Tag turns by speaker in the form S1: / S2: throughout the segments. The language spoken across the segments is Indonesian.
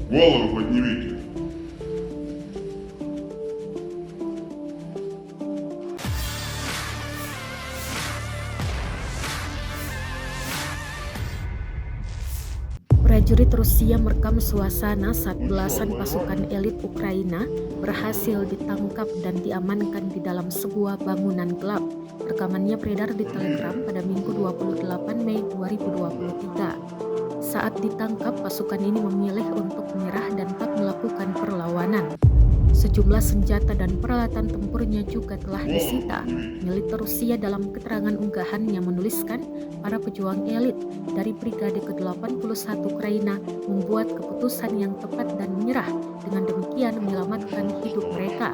S1: Голову поднимите.
S2: Prajurit Rusia merekam suasana saat belasan pasukan elit Ukraina berhasil ditangkap dan diamankan di dalam sebuah bangunan gelap. Rekamannya beredar di Telegram pada Minggu 28 Mei 2023. Saat ditangkap, pasukan ini memilih untuk menyerah dan tak melakukan perlawanan. Sejumlah senjata dan peralatan tempurnya juga telah disita. Militer Rusia dalam keterangan unggahannya menuliskan para pejuang elit dari Brigade ke-81 Ukraina membuat keputusan yang tepat dan menyerah, dengan demikian menyelamatkan hidup mereka.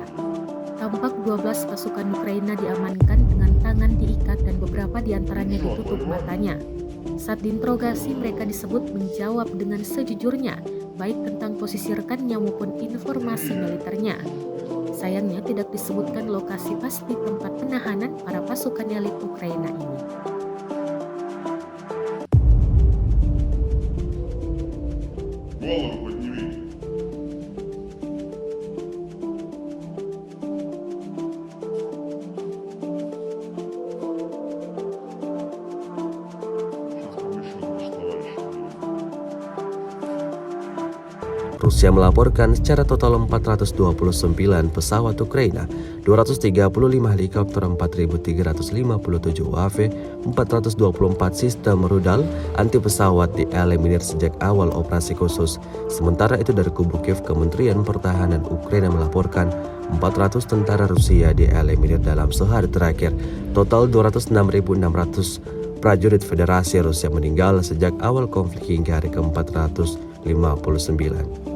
S2: Tampak 12 pasukan Ukraina diamankan dengan tangan diikat dan beberapa diantaranya ditutup matanya. Saat diinterogasi, mereka disebut menjawab dengan sejujurnya, baik tentang posisi rekannya maupun informasi militernya. Sayangnya tidak disebutkan lokasi pasti tempat penahanan para pasukan elit Ukraina ini.
S1: Голову поднимите. Сейчас повышу наш товарищ.
S3: Rusia melaporkan secara total 429 pesawat Ukraina, 235 helikopter, 4.357 UAV, 424 sistem rudal anti pesawat dieliminir sejak awal operasi khusus. Sementara itu dari kubu Kiev, Kementerian Pertahanan Ukraina melaporkan 400 tentara Rusia dieliminir dalam sehari terakhir. Total 206.600 prajurit Federasi Rusia meninggal sejak awal konflik hingga hari ke-459.